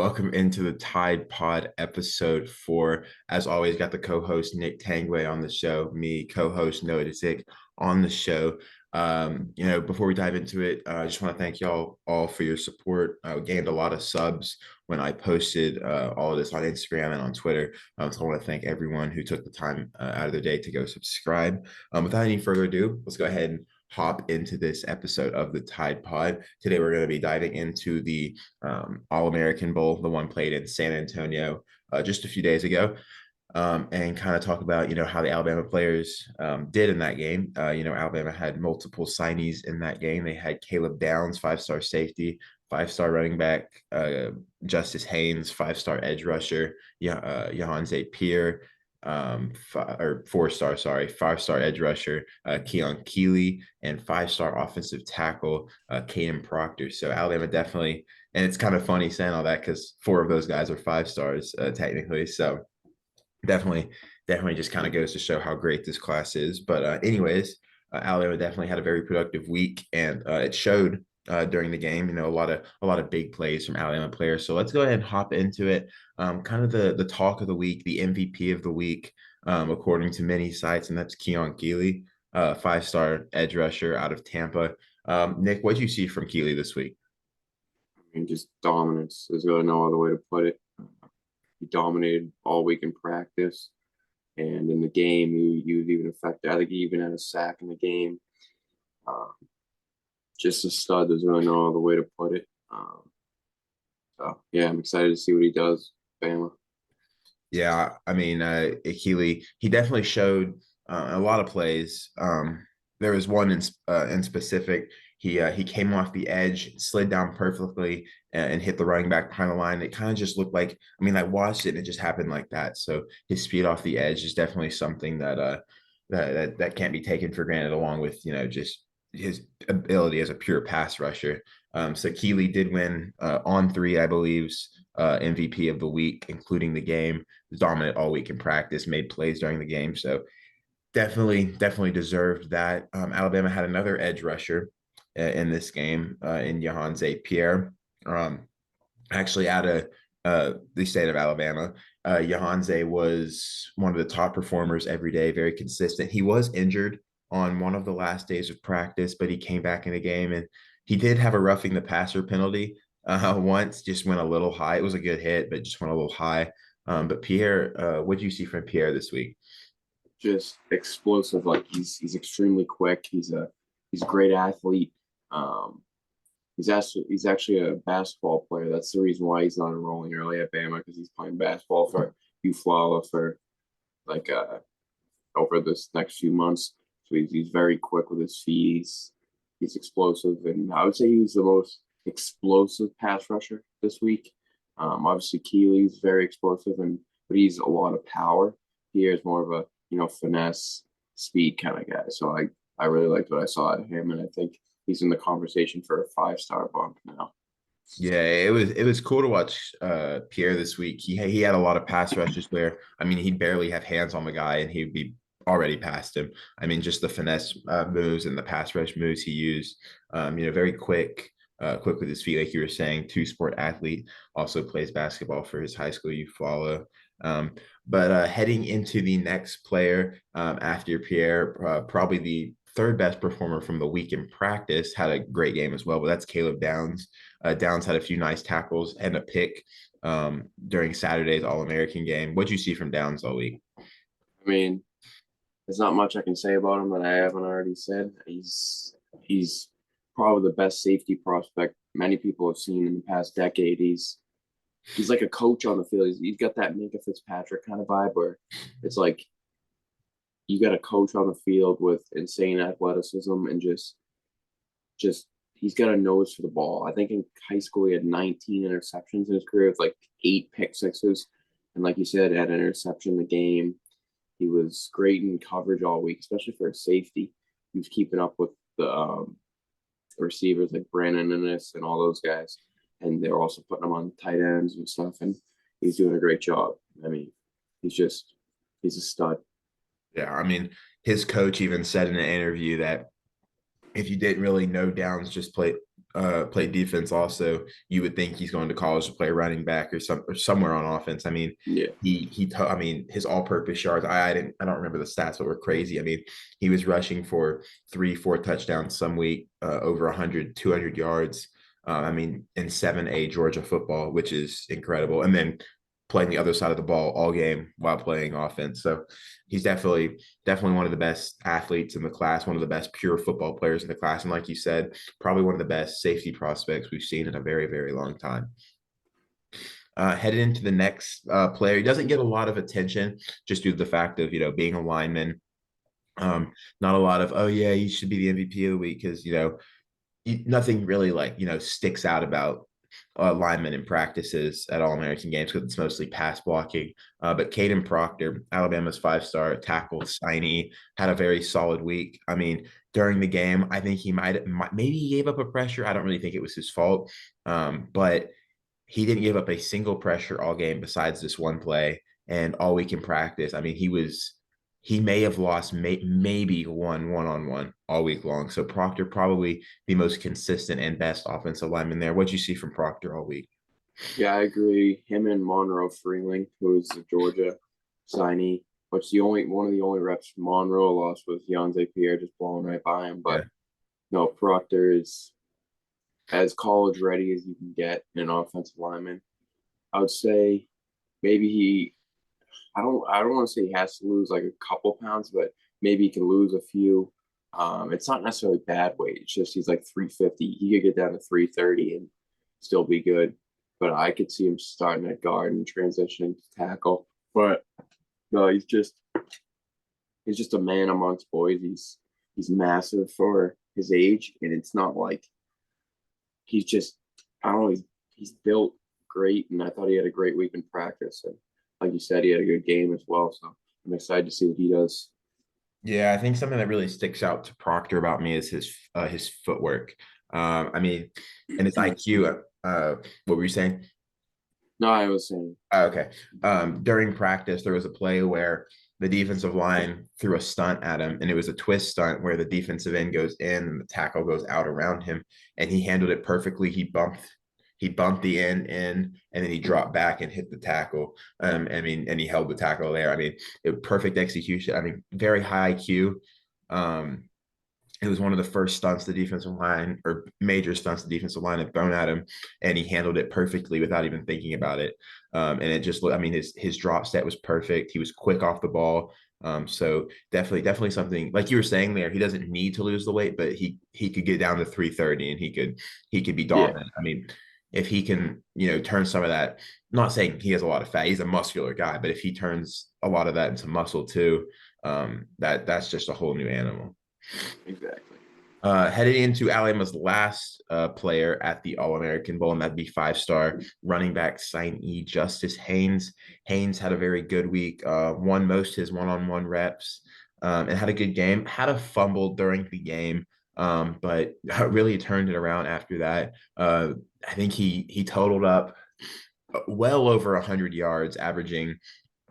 Welcome into the Tide Pod episode 4. As always, got the co-host Nick Tanguay on the show, me, co-host Noah Dzik on the show. Before we dive into it, I just want to thank y'all all for your support. I gained a lot of subs when I posted all of this on Instagram and on Twitter. So I want to thank everyone who took the time out of their day to go subscribe. Without any further ado, let's go ahead and hop into this episode of the Tide Pod. Today, we're going to be diving into the All American Bowl, the one played in San Antonio just a few days ago, and kind of talk about how the Alabama players did in that game. Alabama had multiple signees in that game. They had Caleb Downs, five-star safety, five-star running back, Justice Haynes, five-star edge rusher, Jahan Zapier, five-star edge rusher, Keon Keeley, and five-star offensive tackle, Caden Proctor. So Alabama definitely, and it's kind of funny saying all that because four of those guys are five stars technically. So definitely just kind of goes to show how great this class is. But Alabama definitely had a very productive week, and it showed during the game. A lot of big plays from Alabama players. So let's go ahead and hop into it. Kind of the talk of the week, the MVP of the week, according to many sites, and that's Keon Keeley, five-star edge rusher out of Tampa. Nick, what did you see from Keeley this week? I mean, just dominance. There's really no other way to put it. He dominated all week in practice, and in the game, he was even effective. I think he even had a sack in the game. Just a stud. There's really no other way to put it. I'm excited to see what he does, Bama. Yeah, I mean, Keeley, he definitely showed a lot of plays. There was one in specific. He came off the edge, slid down perfectly, and hit the running back behind the line. It kind of just looked like, I mean, I watched it and it just happened like that. So his speed off the edge is definitely something that can't be taken for granted, along with just his ability as a pure pass rusher. So Keeley did win on three, I believe, MVP of the week, including the game. Dominant all week in practice, made plays during the game. So definitely deserved that. Alabama had another edge rusher in this game in Jahan Zapier. Actually, out of the state of Alabama, Jahanze was one of the top performers every day, very consistent. He was injured on one of the last days of practice, but he came back in the game, and he did have a roughing the passer penalty once, just went a little high. It was a good hit, but just went a little high. But Pierre, what do you see from Pierre this week? Just explosive. Like he's extremely quick. He's a great athlete. He's actually a basketball player. That's the reason why he's not enrolling early at Bama, because he's playing basketball for UFLA for like over this next few months. So he's very quick with his feet. He's explosive, and I would say he was the most explosive pass rusher this week. Obviously Keeley's very explosive, but he's a lot of power. Pierre's more of a finesse, speed kind of guy. So I really liked what I saw out of him, and I think he's in the conversation for a five-star bump now. Yeah, it was cool to watch Pierre this week. He had a lot of pass rushes where, I mean, he'd barely have hands on the guy and he'd be already past him. I mean, just the finesse moves and the pass rush moves he used. Very quick with his feet, like you were saying. Two-sport athlete, also plays basketball for his high school UFLA. But heading into the next player after Pierre, probably the third best performer from the week in practice, had a great game as well, but that's Caleb Downs. Downs had a few nice tackles and a pick during Saturday's All American game. What'd you see from Downs all week? I mean, there's not much I can say about him that I haven't already said. He's probably the best safety prospect many people have seen in the past decade. He's like a coach on the field. He's got that Minka Fitzpatrick kind of vibe where it's like you got a coach on the field with insane athleticism and just he's got a nose for the ball. I think in high school he had 19 interceptions in his career with like 8 pick sixes. And like you said, had an interception in the game. He was great in coverage all week, especially for a safety. He was keeping up with the receivers like Brandon Ennis and all those guys. And they're also putting him on tight ends and stuff. And he's doing a great job. I mean, he's a stud. Yeah, I mean, his coach even said in an interview that if you didn't really know Downs just played defense also. You would think he's going to college to play running back or somewhere on offense. I mean, Yeah. I mean, his all-purpose yards. I don't remember the stats, but were crazy. I mean, he was rushing for 3, 4 touchdowns some week, over 100, 200 yards. I mean, in 7A Georgia football, which is incredible. And then playing the other side of the ball all game while playing offense. So he's definitely one of the best athletes in the class, one of the best pure football players in the class. And like you said, probably one of the best safety prospects we've seen in a very, very long time. Headed into the next player, he doesn't get a lot of attention just due to the fact of, being a lineman. Not a lot of, oh yeah, you should be the MVP of the week because, nothing really like, sticks out about linemen in practices at All American games because it's mostly pass blocking. But Caden Proctor, Alabama's 5-star tackle signee, had a very solid week. I mean, during the game, I think maybe he gave up a pressure. I don't really think it was his fault, but he didn't give up a single pressure all game besides this one play and all week in practice. I mean, he may have lost maybe one-on-one all week long. So Proctor probably the most consistent and best offensive lineman there. What'd you see from Proctor all week? Yeah, I agree. Him and Monroe Freeling, who's the Georgia signee, which the only one of the only reps Monroe lost was Yonze Pierre just blowing right by him. Yeah. But no, Proctor is as college ready as you can get in an offensive lineman. I would say maybe I don't want to say he has to lose like a couple pounds, but maybe he can lose a few. It's not necessarily bad weight. It's just he's like 350. He could get down to 330 and still be good. But I could see him starting at guard and transitioning to tackle. But no, he's just a man amongst boys. He's massive for his age, and it's not like he's just I don't know. He's built great, and I thought he had a great week in practice. And like you said, he had a good game as well. So I'm excited to see what he does. Yeah, I think something that really sticks out to Proctor about me is his footwork. I mean, and his IQ. What were you saying? No, I was saying, Okay. During practice, there was a play where the defensive line threw a stunt at him, and it was a twist stunt where the defensive end goes in and the tackle goes out around him, and he handled it perfectly. He bumped the end in, and then he dropped back and hit the tackle. I mean, and he held the tackle there. I mean, perfect execution. I mean, very high IQ. Um, it was one of the first stunts the defensive line or major stunts the defensive line had thrown at him, and he handled it perfectly without even thinking about it. And it just looked, I mean, his drop set was perfect. He was quick off the ball. So definitely something like you were saying there. He doesn't need to lose the weight, but he could get down to 330 and he could be yeah, dominant. I mean, if he can, turn some of that, I'm not saying he has a lot of fat, he's a muscular guy, but if he turns a lot of that into muscle too, that's just a whole new animal. exactly. Heading into Alabama's last player at the All American Bowl, and that'd be 5-star running back signee Justice Haynes. Haynes had a very good week, won most his one-on-one reps, and had a good game. Had a fumble during the game, but really turned it around after that. I think he totaled up well over 100 yards, averaging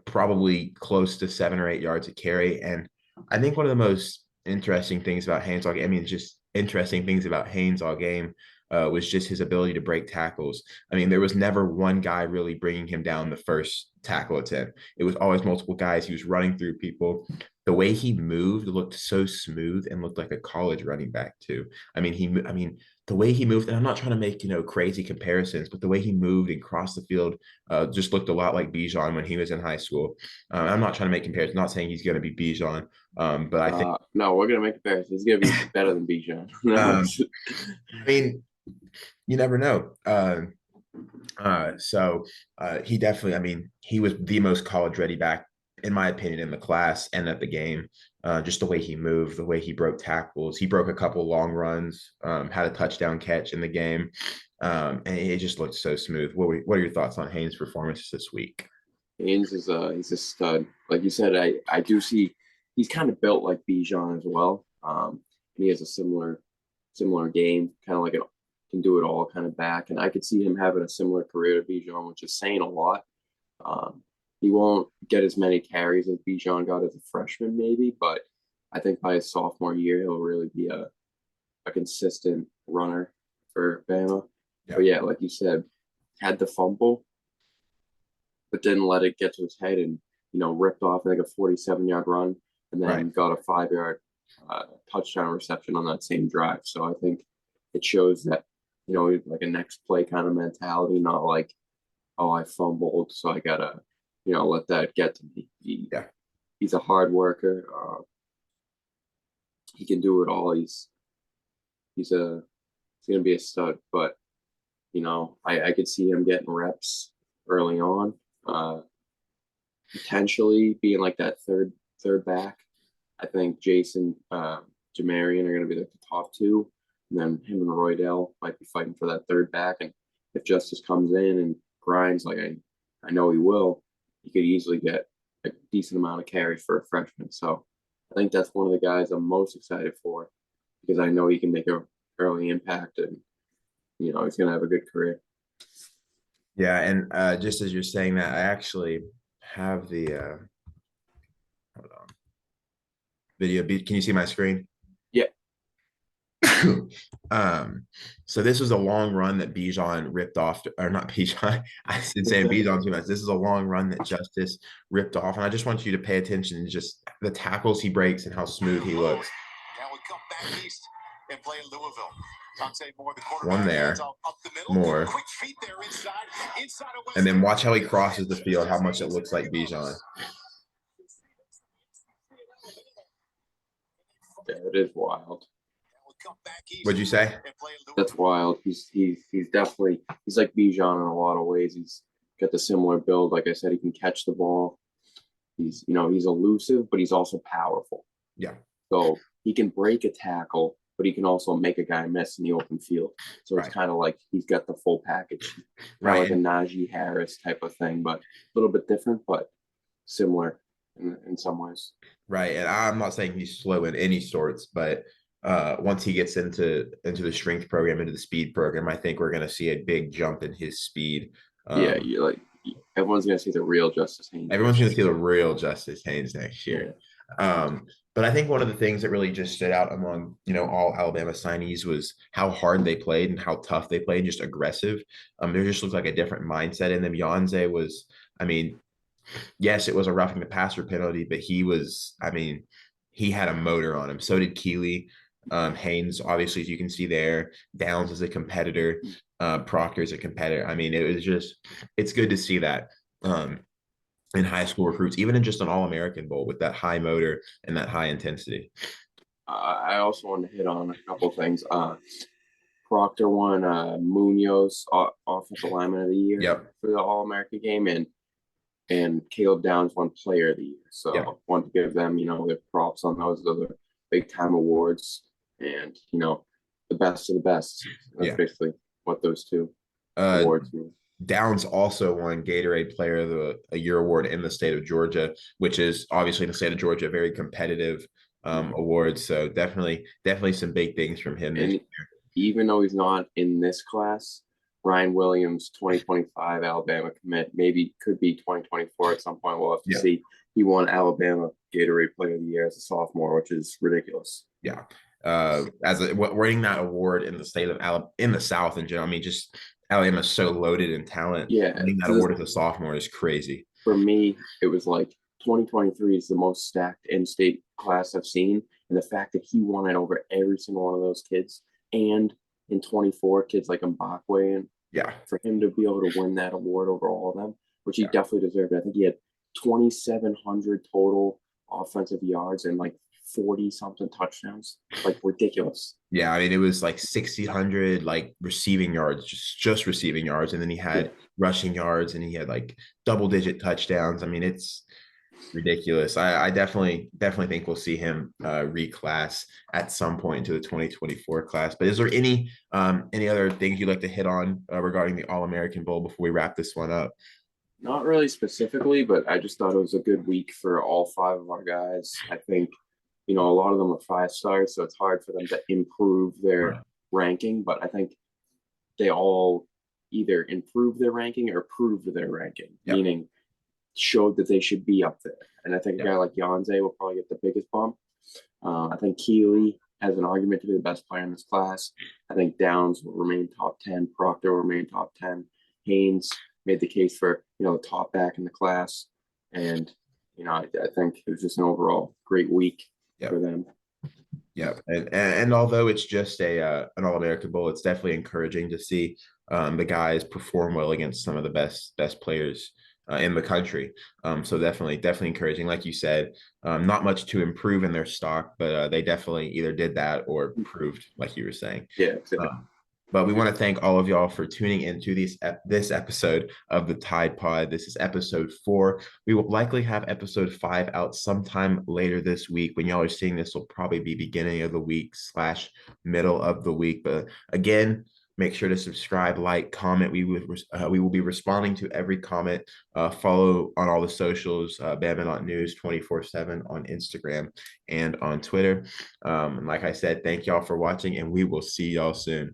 probably close to 7 or 8 yards a carry. And I think one of the most interesting things about Haynes all game, I mean, just interesting things about Haynes all game was just his ability to break tackles. I mean, there was never one guy really bringing him down the first tackle attempt. It was always multiple guys. He was running through people. The way he moved looked so smooth and looked like a college running back too. I mean, the way he moved, and I'm not trying to make crazy comparisons, but the way he moved and crossed the field just looked a lot like Bijan when he was in high school. I'm not trying to make comparisons. Not saying he's going to be Bijan, but I think No, we're gonna make a comparison. He's gonna be better than Bijan. No, um, I mean you never know. He definitely, I mean, he was the most college ready back, in my opinion, in the class and at the game. Just the way he moved, the way he broke tackles. He broke a couple long runs, had a touchdown catch in the game. And it just looked so smooth. What are your thoughts on Haynes' performance this week? Haynes is he's a stud. Like you said, I do see he's kind of built like Bijan as well. And he has a similar game, kind of like a can do it all kind of back. And I could see him having a similar career to Bijan, which is saying a lot. Um, he won't get as many carries as Bijan got as a freshman, maybe, but I think by his sophomore year he'll really be a consistent runner for Bama. Yeah. But yeah, like you said, had the fumble, but didn't let it get to his head and, ripped off like a 47-yard run and Right. then got a 5-yard touchdown reception on that same drive. So I think it shows that, like a next play kind of mentality, not like, oh, I fumbled, so I gotta, let that get to me. Yeah. He's a hard worker. He can do it all. He's gonna be a stud, but I could see him getting reps early on. Potentially being like that third back. I think Jason, Jamarian are going to be like the top two, and then him and Roydell might be fighting for that third back. And if Justice comes in and grinds like I know he will, he could easily get a decent amount of carries for a freshman. So I think that's one of the guys I'm most excited for because I know he can make a early impact and he's going to have a good career. Yeah, and just as you're saying that, I actually have the hold on video. Can you see my screen? Yeah. So this was a long run that Bijan ripped off, or not Bijan. I didn't say Bijan too much. This is a long run that Justice ripped off, and I just want you to pay attention to just the tackles he breaks and how smooth he looks. Now we come back east and play Louisville. One there, more, and then watch how he crosses the field. How much it looks like Bijan. Yeah, it is wild. What'd you say? That's wild. He's definitely like Bijan in a lot of ways. He's got the similar build. Like I said, he can catch the ball. He's elusive, but he's also powerful. Yeah. So he can break a tackle, but he can also make a guy miss in the open field. So it's kind of like he's got the full package. Right. Like a Najee Harris type of thing, but a little bit different, but similar in some ways. Right. And I'm not saying he's slow in any sorts, but once he gets into the strength program, into the speed program, I think we're going to see a big jump in his speed. Everyone's going to see the real Justice Haynes. Everyone's going to see the real Justice Haynes next year. Yeah. But I think one of the things that really just stood out among, all Alabama signees was how hard they played and how tough they played, just aggressive. There just looked like a different mindset in them. Yanze was, yes, it was a roughing the passer penalty, but he had a motor on him. So did Keeley. Haynes, obviously, as you can see there, Downs is a competitor. Proctor is a competitor. It's good to see that in high school recruits, even in just an All American Bowl with that high motor and that high intensity. I also want to hit on a couple things. Proctor won Munoz Offensive Lineman of the Year for the All American game, and Caleb Downs won Player of the Year. So I want to give them, their props on those other big time awards, and the best of the best. That's basically what those two awards mean. Downs also won Gatorade Player of the Year award in the state of Georgia, which is obviously in the state of Georgia a very competitive award. So definitely some big things from him this year. Even though he's not in this class, Ryan Williams, 2025 Alabama commit, maybe could be 2024 at some point. We'll have to see. He won Alabama Gatorade Player of the Year as a sophomore, which is ridiculous. Yeah. Winning that award in the state of Alabama, in the South in general, just Alabama is so loaded in talent. Yeah. Winning that award as a sophomore is crazy. For me, it was like 2023 is the most stacked in-state class I've seen. And the fact that he won it over every single one of those kids, and in 24 kids like Mbakwe, and for him to be able to win that award over all of them, which he definitely deserved. I think he had 2,700 total offensive yards and like 40 something touchdowns, like ridiculous. Yeah, it was like 1,600 like receiving yards, just receiving yards, and then he had rushing yards, and he had like double-digit touchdowns. It's ridiculous. I definitely think we'll see him reclass at some point into the 2024 class. But is there any other things you'd like to hit on regarding the All American Bowl before we wrap this one up? Not really specifically, but I just thought it was a good week for all 5 of our guys. I think a lot of them are 5 stars, so it's hard for them to improve their ranking, but I think they all either improved their ranking or proved their ranking, meaning showed that they should be up there. And I think a guy like Yanze will probably get the biggest bump. I think Keeley has an argument to be the best player in this class. I think Downs will remain top 10. Proctor will remain top 10. Haynes made the case for, a top back in the class. And, I think it was just an overall great week for them. Yeah, and although it's just an All American Bowl, it's definitely encouraging to see the guys perform well against some of the best players in the country. So definitely encouraging. Like you said, not much to improve in their stock, but they definitely either did that or improved, like you were saying. Yeah, exactly. But we want to thank all of y'all for tuning into this episode of the Tide Pod. This is episode 4. We will likely have episode 5 out sometime later this week. When y'all are seeing this, will probably be beginning of the week / middle of the week. But again, make sure to subscribe, like, comment. We will be responding to every comment. Follow on all the socials, Bama News 24/7 on Instagram and on Twitter. Like I said, thank y'all for watching, and we will see y'all soon.